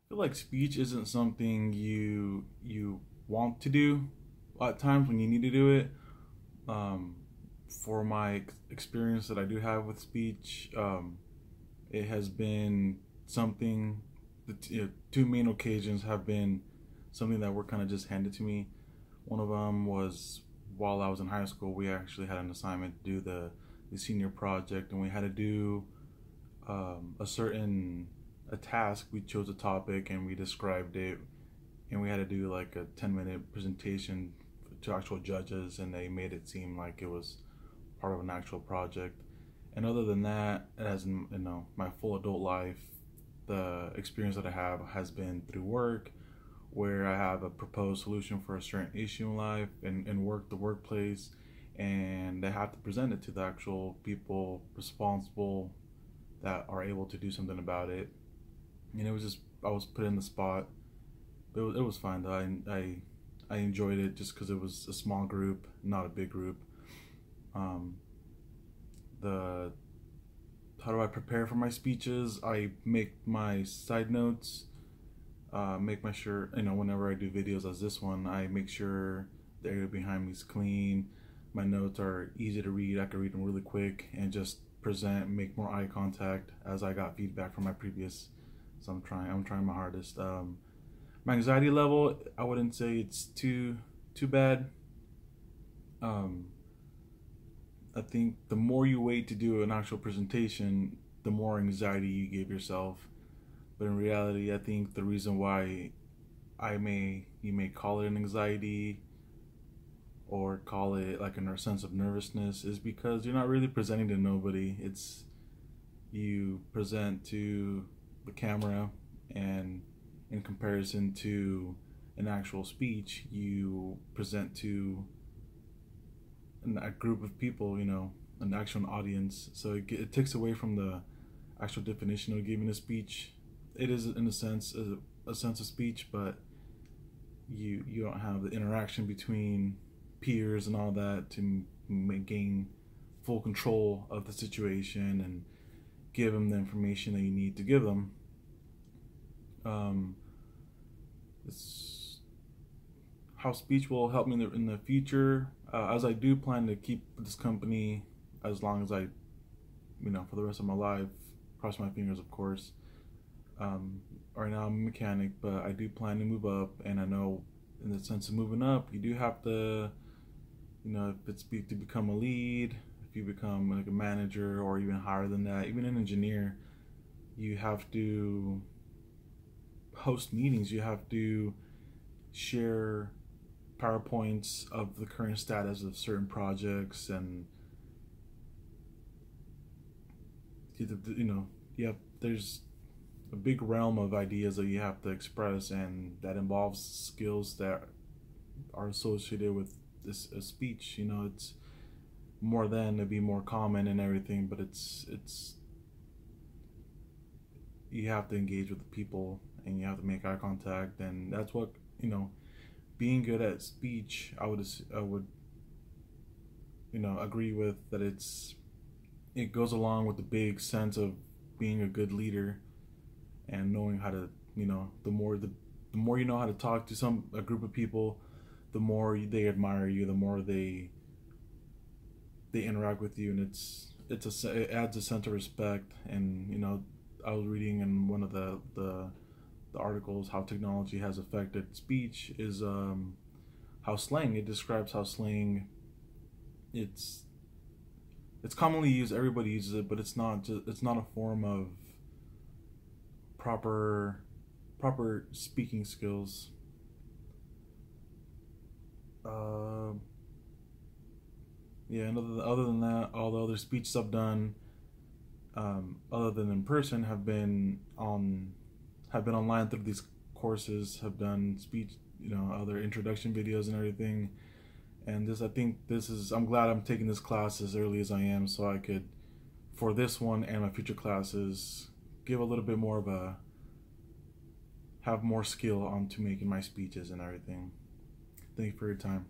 feel like speech isn't something you want to do at times when you need to do it. Um, for my experience that I do have with speech, it has been something. Two main occasions have been something that were kind of just handed to me. One of them was while I was in high school. We actually had an assignment to do the senior project, and we had to do a certain a task. We chose a topic and we described it, and we had to do like a 10-minute presentation to actual judges, and they made it seem like it was part of an actual project. And other than that, as in, my full adult life, the experience that I have has been through work, where I have a proposed solution for a certain issue in life and work, the workplace, and they have to present it to the actual people responsible that are able to do something about it. And it was just, I was put in the spot, but it was fine though. I enjoyed it just because it was a small group, not a big group. Um, the How do I prepare for my speeches? I make my side notes. Make my sure, whenever I do videos as this one, I make sure the area behind me is clean. My notes are easy to read. I can read them really quick and just present, make more eye contact as I got feedback from my previous. So I'm trying my hardest. My anxiety level, I wouldn't say it's too bad. Um, I think the more you wait to do an actual presentation, the more anxiety you give yourself. But in reality, I think the reason why you may call it an anxiety or call it like a sense of nervousness is because you're not really presenting to nobody. It's you present to the camera, and in comparison to an actual speech, you present to a group of people, an actual audience. So it takes away from the actual definition of giving a speech. It is, in a sense, a sense of speech, but you don't have the interaction between peers and all that to gain full control of the situation and give them the information that you need to give them. It's how speech will help me in the future, as I do plan to keep this company as long as for the rest of my life. Cross my fingers, of course. Right now I'm a mechanic, but I do plan to move up, and I know in the sense of moving up, you do have to, if it's to become a lead, if you become like a manager or even higher than that, even an engineer, you have to host meetings, you have to share PowerPoints of the current status of certain projects, and there's a big realm of ideas that you have to express, and that involves skills that are associated with this speech. It's more than to be more common and everything, but it's you have to engage with the people and you have to make eye contact, and that's what being good at speech, I would agree with that. It goes along with the big sense of being a good leader and knowing how to, the more you know how to talk to a group of people, the more they admire you, the more they interact with you, and it adds a sense of respect. And I was reading in one of the articles how technology has affected speech is how slang, it describes how slang, it's commonly used, everybody uses it, but it's not a form of proper speaking skills. Yeah, and other than that, all the other speeches I've done, other than in person, have been online through these courses. Have done speech, other introduction videos and everything. And I'm glad I'm taking this class as early as I am, so I could, for this one and my future classes, give a little bit more of have more skill onto making my speeches and everything. Thank you for your time.